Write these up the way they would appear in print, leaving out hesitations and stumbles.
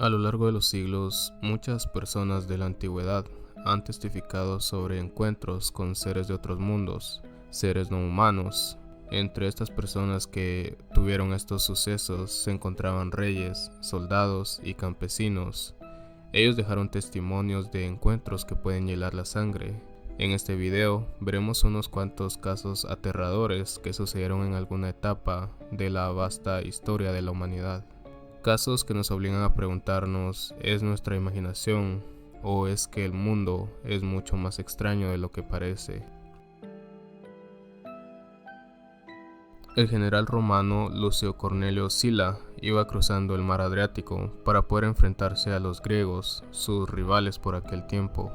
A lo largo de los siglos, muchas personas de la antigüedad han testificado sobre encuentros con seres de otros mundos, seres no humanos. Entre estas personas que tuvieron estos sucesos se encontraban reyes, soldados y campesinos. Ellos dejaron testimonios de encuentros que pueden hielar la sangre. En este video veremos unos cuantos casos aterradores que sucedieron en alguna etapa de la vasta historia de la humanidad. Casos que nos obligan a preguntarnos, ¿es nuestra imaginación o es que el mundo es mucho más extraño de lo que parece? El general romano Lucio Cornelio Sila iba cruzando el mar Adriático para poder enfrentarse a los griegos, sus rivales por aquel tiempo.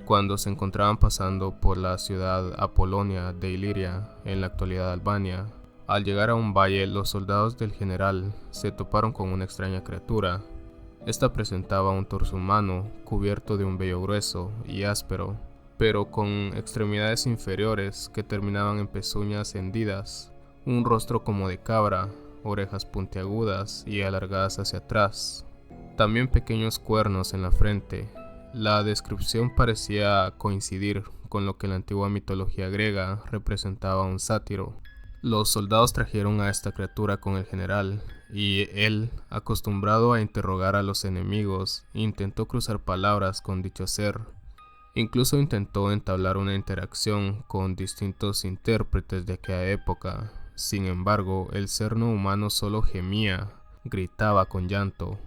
Cuando se encontraban pasando por la ciudad Apolonia de Iliria, en la actualidad Albania, al llegar a un valle, los soldados del general se toparon con una extraña criatura. Esta presentaba un torso humano cubierto de un vello grueso y áspero, pero con extremidades inferiores que terminaban en pezuñas hendidas, un rostro como de cabra, orejas puntiagudas y alargadas hacia atrás, también pequeños cuernos en la frente. La descripción parecía coincidir con lo que en la antigua mitología griega representaba a un sátiro. Los soldados trajeron a esta criatura con el general, y él, acostumbrado a interrogar a los enemigos, intentó cruzar palabras con dicho ser. Incluso intentó entablar una interacción con distintos intérpretes de aquella época. Sin embargo, el ser no humano solo gemía, gritaba con llanto.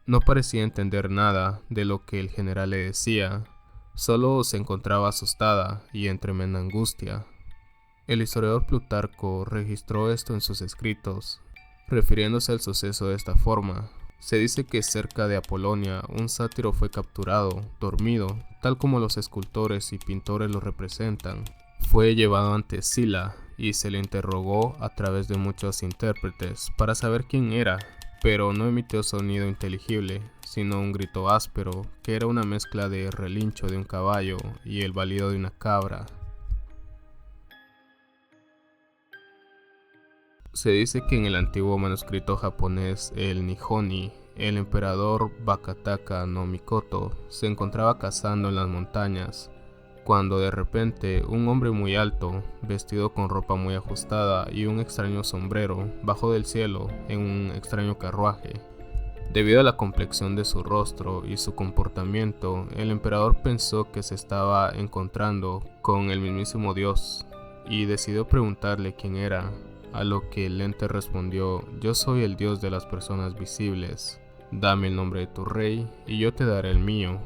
No parecía entender nada de lo que el general le decía, solo se encontraba asustada y en tremenda angustia. El historiador Plutarco registró esto en sus escritos, refiriéndose al suceso de esta forma. Se dice que cerca de Apolonia un sátiro fue capturado, dormido, tal como los escultores y pintores lo representan. Fue llevado ante Sila y se le interrogó a través de muchos intérpretes para saber quién era, pero no emitió sonido inteligible, sino un grito áspero que era una mezcla de relincho de un caballo y el balido de una cabra. Se dice que en el antiguo manuscrito japonés, el Nihoni, el emperador Bakataka no Mikoto se encontraba cazando en las montañas, cuando de repente un hombre muy alto, vestido con ropa muy ajustada y un extraño sombrero, bajó del cielo en un extraño carruaje. Debido a la complexión de su rostro y su comportamiento, el emperador pensó que se estaba encontrando con el mismísimo Dios y decidió preguntarle quién era. A lo que el ente respondió: yo soy el Dios de las personas visibles, dame el nombre de tu rey y yo te daré el mío.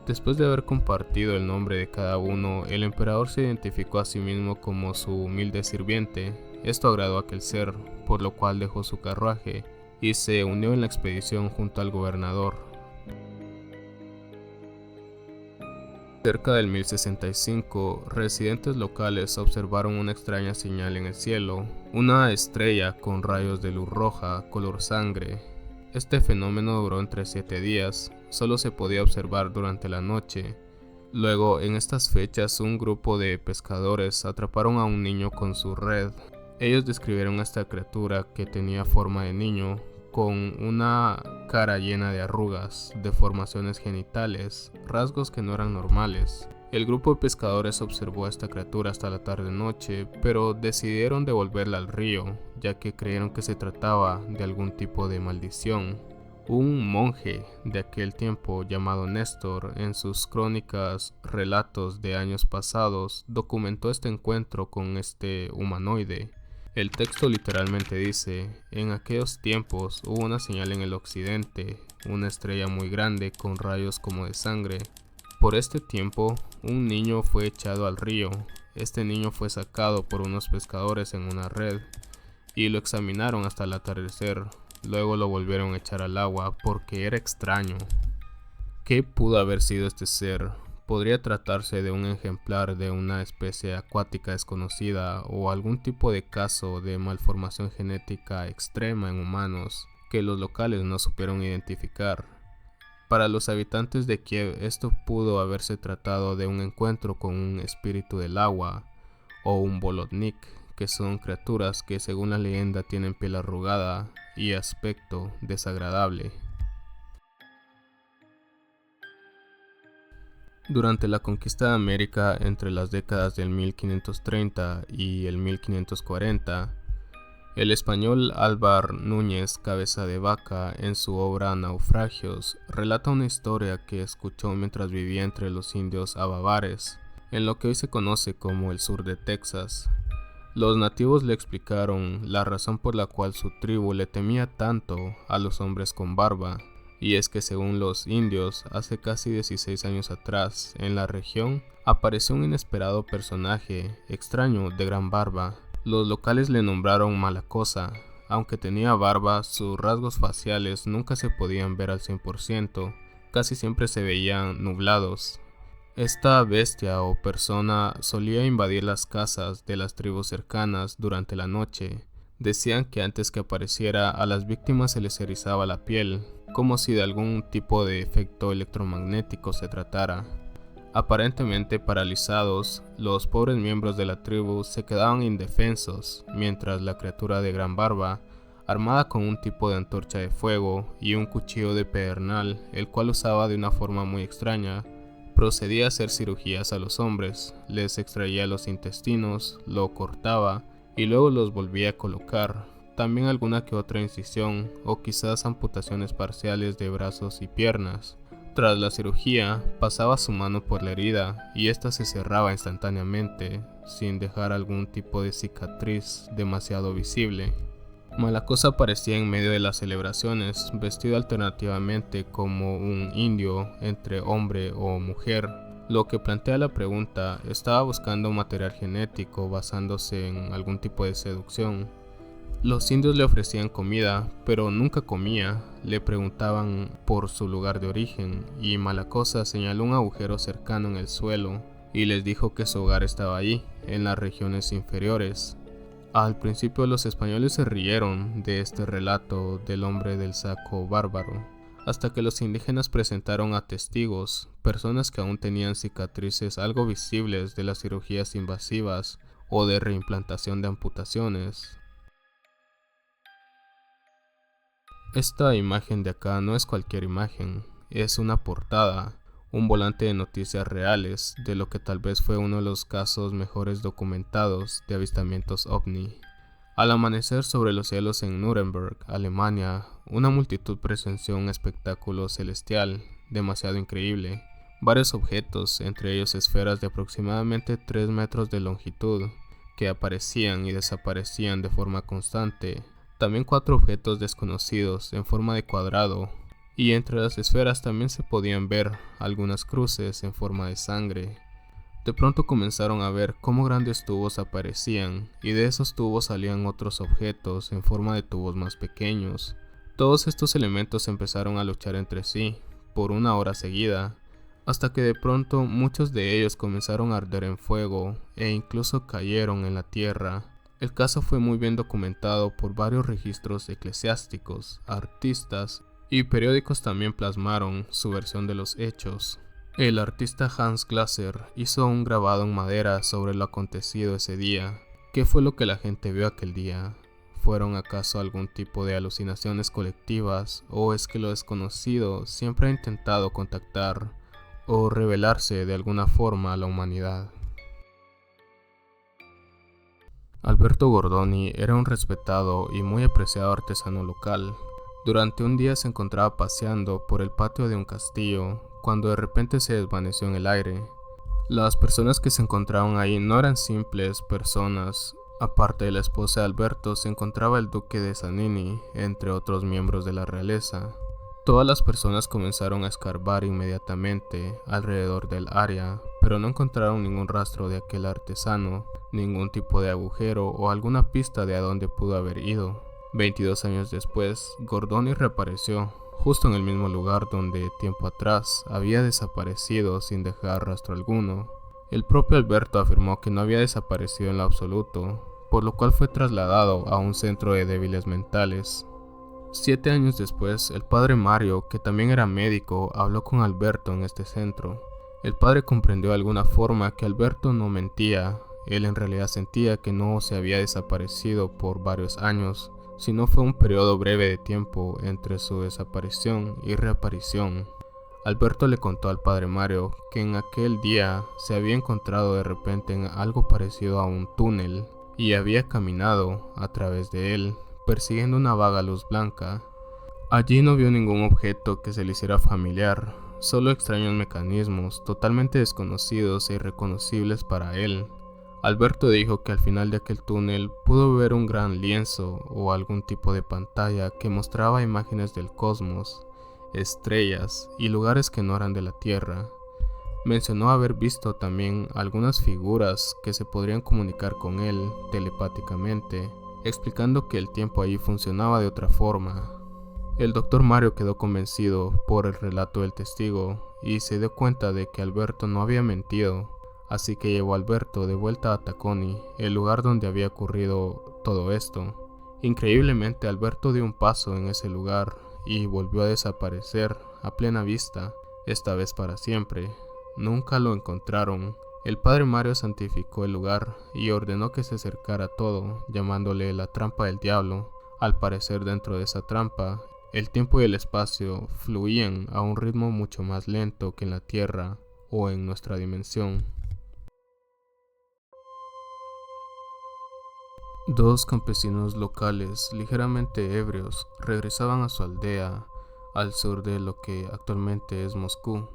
Después de haber compartido el nombre de cada uno, el emperador se identificó a sí mismo como su humilde sirviente. Esto agradó a aquel ser, por lo cual dejó su carruaje y se unió en la expedición junto al gobernador. Cerca del 1065, residentes locales observaron una extraña señal en el cielo, una estrella con rayos de luz roja, color sangre. Este fenómeno duró entre 7 días, solo se podía observar durante la noche. Luego, en estas fechas, un grupo de pescadores atraparon a un niño con su red. Ellos describieron a esta criatura que tenía forma de niño, con una cara llena de arrugas, deformaciones genitales, rasgos que no eran normales. El grupo de pescadores observó a esta criatura hasta la tarde-noche, pero decidieron devolverla al río, ya que creyeron que se trataba de algún tipo de maldición. Un monje de aquel tiempo llamado Néstor, en sus crónicas relatos de años pasados, documentó este encuentro con este humanoide. El texto literalmente dice: en aquellos tiempos hubo una señal en el occidente, una estrella muy grande con rayos como de sangre. Por este tiempo, un niño fue echado al río. Este niño fue sacado por unos pescadores en una red y lo examinaron hasta el atardecer. Luego lo volvieron a echar al agua porque era extraño. ¿Qué pudo haber sido este ser? Podría tratarse de un ejemplar de una especie acuática desconocida o algún tipo de caso de malformación genética extrema en humanos que los locales no supieron identificar. Para los habitantes de Kiev, esto pudo haberse tratado de un encuentro con un espíritu del agua o un bolotnik, que son criaturas que según la leyenda tienen piel arrugada y aspecto desagradable. Durante la conquista de América entre las décadas del 1530 y el 1540, el español Álvar Núñez Cabeza de Vaca, en su obra Naufragios, relata una historia que escuchó mientras vivía entre los indios avavares, en lo que hoy se conoce como el sur de Texas. Los nativos le explicaron la razón por la cual su tribu le temía tanto a los hombres con barba, y es que según los indios, hace casi 16 años atrás, en la región, apareció un inesperado personaje extraño de gran barba. Los locales le nombraron Malacosa. Aunque tenía barba, sus rasgos faciales nunca se podían ver al 100%, casi siempre se veían nublados. Esta bestia o persona solía invadir las casas de las tribus cercanas durante la noche. Decían que antes que apareciera a las víctimas se les erizaba la piel, como si de algún tipo de efecto electromagnético se tratara. Aparentemente paralizados, los pobres miembros de la tribu se quedaban indefensos, mientras la criatura de gran barba, armada con un tipo de antorcha de fuego y un cuchillo de pedernal, el cual usaba de una forma muy extraña, procedía a hacer cirugías a los hombres, les extraía los intestinos, lo cortaba y luego los volvía a colocar, también alguna que otra incisión o quizás amputaciones parciales de brazos y piernas. Tras la cirugía, pasaba su mano por la herida y ésta se cerraba instantáneamente, sin dejar algún tipo de cicatriz demasiado visible. Malacosa aparecía en medio de las celebraciones, vestido alternativamente como un indio entre hombre o mujer, lo que plantea la pregunta: ¿estaba buscando material genético basándose en algún tipo de seducción? Los indios le ofrecían comida, pero nunca comía. Le preguntaban por su lugar de origen, y Malacosa señaló un agujero cercano en el suelo y les dijo que su hogar estaba allí, en las regiones inferiores. Al principio los españoles se rieron de este relato del hombre del saco bárbaro, hasta que los indígenas presentaron a testigos, personas que aún tenían cicatrices algo visibles de las cirugías invasivas o de reimplantación de amputaciones. Esta imagen de acá no es cualquier imagen, es una portada, un volante de noticias reales de lo que tal vez fue uno de los casos mejores documentados de avistamientos ovni. Al amanecer sobre los cielos en Nuremberg, Alemania, una multitud presenció un espectáculo celestial demasiado increíble. Varios objetos, entre ellos esferas de aproximadamente 3 metros de longitud, que aparecían y desaparecían de forma constante. También 4 objetos desconocidos en forma de cuadrado, y entre las esferas también se podían ver algunas cruces en forma de sangre. De pronto comenzaron a ver cómo grandes tubos aparecían, y de esos tubos salían otros objetos en forma de tubos más pequeños. Todos estos elementos empezaron a luchar entre sí, por una hora seguida, hasta que de pronto muchos de ellos comenzaron a arder en fuego, e incluso cayeron en la tierra. El caso fue muy bien documentado por varios registros eclesiásticos, artistas y periódicos también plasmaron su versión de los hechos. El artista Hans Glasser hizo un grabado en madera sobre lo acontecido ese día. ¿Qué fue lo que la gente vio aquel día? ¿Fueron acaso algún tipo de alucinaciones colectivas, o es que lo desconocido siempre ha intentado contactar o revelarse de alguna forma a la humanidad? Alberto Gordoni era un respetado y muy apreciado artesano local. Durante un día se encontraba paseando por el patio de un castillo, cuando de repente se desvaneció en el aire. Las personas que se encontraban ahí no eran simples personas. Aparte de la esposa de Alberto, se encontraba el duque de Zanini, entre otros miembros de la realeza. Todas las personas comenzaron a escarbar inmediatamente alrededor del área, pero no encontraron ningún rastro de aquel artesano, ningún tipo de agujero o alguna pista de a dónde pudo haber ido. 22 años después, Gordoni reapareció, justo en el mismo lugar donde tiempo atrás había desaparecido sin dejar rastro alguno. El propio Alberto afirmó que no había desaparecido en lo absoluto, por lo cual fue trasladado a un centro de débiles mentales. 7 años después, el padre Mario, que también era médico, habló con Alberto en este centro. El padre comprendió de alguna forma que Alberto no mentía. Él en realidad sentía que no se había desaparecido por varios años, sino fue un periodo breve de tiempo entre su desaparición y reaparición. Alberto le contó al padre Mario que en aquel día se había encontrado de repente en algo parecido a un túnel y había caminado a través de él, persiguiendo una vaga luz blanca. Allí no vio ningún objeto que se le hiciera familiar, solo extraños mecanismos totalmente desconocidos e irreconocibles para él. Alberto dijo que al final de aquel túnel pudo ver un gran lienzo o algún tipo de pantalla que mostraba imágenes del cosmos, estrellas y lugares que no eran de la Tierra. Mencionó haber visto también algunas figuras que se podrían comunicar con él telepáticamente, explicando que el tiempo allí funcionaba de otra forma. El doctor Mario quedó convencido por el relato del testigo y se dio cuenta de que Alberto no había mentido, así que llevó a Alberto de vuelta a Tacony, el lugar donde había ocurrido todo esto. Increíblemente, Alberto dio un paso en ese lugar y volvió a desaparecer a plena vista, esta vez para siempre. Nunca lo encontraron. El padre Mario santificó el lugar y ordenó que se acercara a todo, llamándole la trampa del diablo. Al parecer, dentro de esa trampa, el tiempo y el espacio fluían a un ritmo mucho más lento que en la Tierra o en nuestra dimensión. Dos campesinos locales, ligeramente ebrios, regresaban a su aldea al sur de lo que actualmente es Moscú,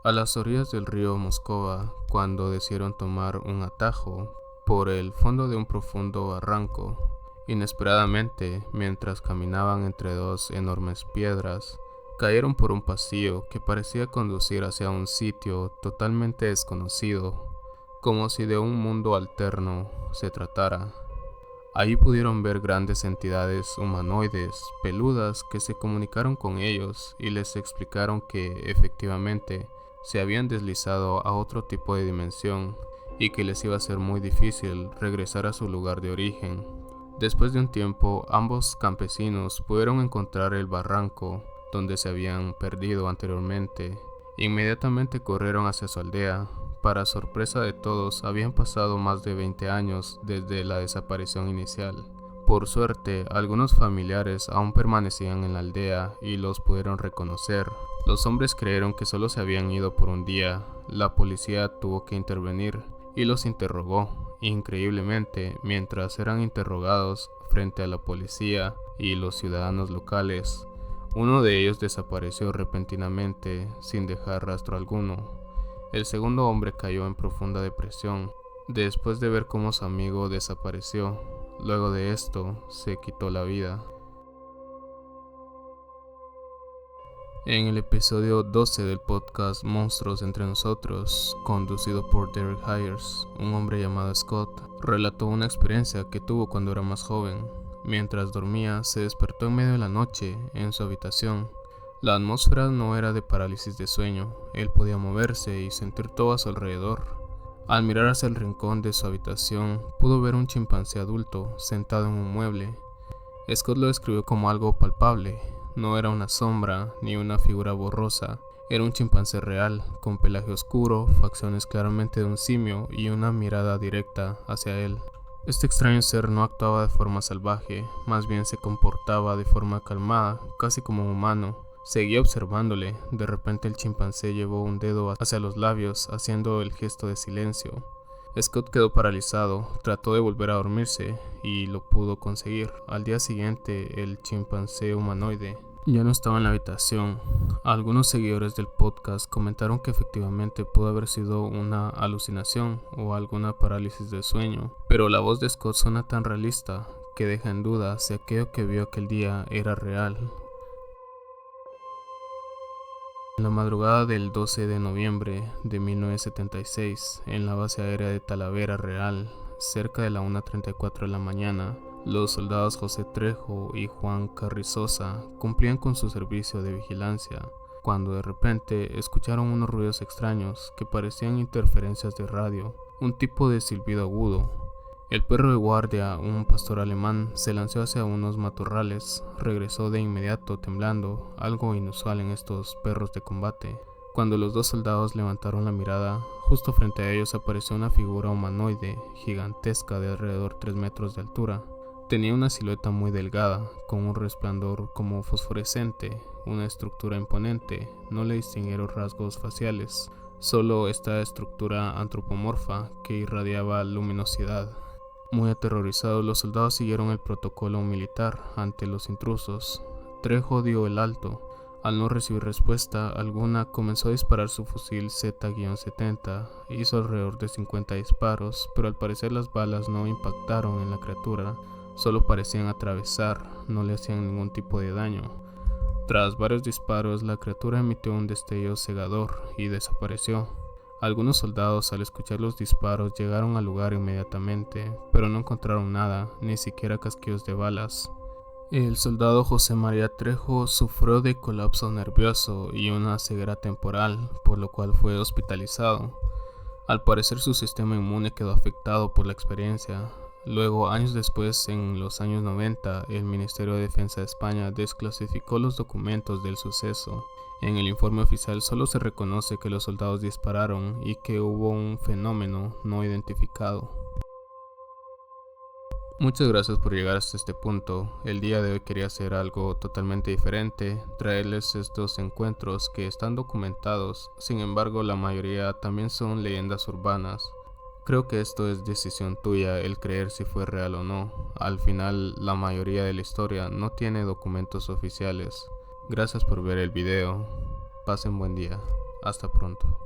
a las orillas del río Moscova, cuando decidieron tomar un atajo por el fondo de un profundo barranco. Inesperadamente, mientras caminaban entre dos enormes piedras, cayeron por un pasillo que parecía conducir hacia un sitio totalmente desconocido, como si de un mundo alterno se tratara. Ahí pudieron ver grandes entidades humanoides, peludas, que se comunicaron con ellos y les explicaron que, efectivamente, se habían deslizado a otro tipo de dimensión y que les iba a ser muy difícil regresar a su lugar de origen. Después de un tiempo, ambos campesinos pudieron encontrar el barranco donde se habían perdido anteriormente. Inmediatamente corrieron hacia su aldea. Para sorpresa de todos, habían pasado más de 20 años desde la desaparición inicial. Por suerte, algunos familiares aún permanecían en la aldea y los pudieron reconocer. Los hombres creyeron que solo se habían ido por un día. La policía tuvo que intervenir y los interrogó. Increíblemente, mientras eran interrogados frente a la policía y los ciudadanos locales, uno de ellos desapareció repentinamente sin dejar rastro alguno. El segundo hombre cayó en profunda depresión después de ver cómo su amigo desapareció. Luego de esto, se quitó la vida. En el episodio 12 del podcast Monstruos entre nosotros, conducido por Derek Hayers, un hombre llamado Scott relató una experiencia que tuvo cuando era más joven. Mientras dormía, se despertó en medio de la noche en su habitación. La atmósfera no era de parálisis de sueño, él podía moverse y sentir todo a su alrededor. Al mirar hacia el rincón de su habitación, pudo ver un chimpancé adulto sentado en un mueble. Scott lo describió como algo palpable. No era una sombra ni una figura borrosa, era un chimpancé real, con pelaje oscuro, facciones claramente de un simio y una mirada directa hacia él. Este extraño ser no actuaba de forma salvaje, más bien se comportaba de forma calmada, casi como un humano. Seguía observándole. De repente el chimpancé llevó un dedo hacia los labios, haciendo el gesto de silencio. Scott quedó paralizado, trató de volver a dormirse y lo pudo conseguir. Al día siguiente, el chimpancé humanoide ya no estaba en la habitación. Algunos seguidores del podcast comentaron que efectivamente pudo haber sido una alucinación o alguna parálisis de sueño, pero la voz de Scott suena tan realista que deja en duda si aquello que vio aquel día era real. En la madrugada del 12 de noviembre de 1976, en la base aérea de Talavera Real, cerca de la 1:34 de la mañana, los soldados José Trejo y Juan Carrizosa cumplían con su servicio de vigilancia, cuando de repente escucharon unos ruidos extraños que parecían interferencias de radio, un tipo de silbido agudo. El perro de guardia, un pastor alemán, se lanzó hacia unos matorrales, regresó de inmediato temblando, algo inusual en estos perros de combate. Cuando los dos soldados levantaron la mirada, justo frente a ellos apareció una figura humanoide, gigantesca de alrededor 3 metros de altura. Tenía una silueta muy delgada, con un resplandor como fosforescente, una estructura imponente. No le distinguieron rasgos faciales, solo esta estructura antropomorfa que irradiaba luminosidad. Muy aterrorizados, los soldados siguieron el protocolo militar ante los intrusos. Trejo dio el alto. Al no recibir respuesta alguna, comenzó a disparar su fusil Z-70. Hizo alrededor de 50 disparos, pero al parecer las balas no impactaron en la criatura, solo parecían atravesar, no le hacían ningún tipo de daño. Tras varios disparos, la criatura emitió un destello cegador y desapareció. Algunos soldados, al escuchar los disparos, llegaron al lugar inmediatamente, pero no encontraron nada, ni siquiera casquillos de balas. El soldado José María Trejo sufrió de colapso nervioso y una ceguera temporal, por lo cual fue hospitalizado. Al parecer su sistema inmune quedó afectado por la experiencia. Luego, años después, en los años 90, el Ministerio de Defensa de España desclasificó los documentos del suceso. En el informe oficial solo se reconoce que los soldados dispararon y que hubo un fenómeno no identificado. Muchas gracias por llegar hasta este punto. El día de hoy quería hacer algo totalmente diferente, traerles estos encuentros que están documentados, sin embargo la mayoría también son leyendas urbanas. Creo que esto es decisión tuya el creer si fue real o no. Al final la mayoría de la historia no tiene documentos oficiales. Gracias por ver el video. Pasen buen día. Hasta pronto.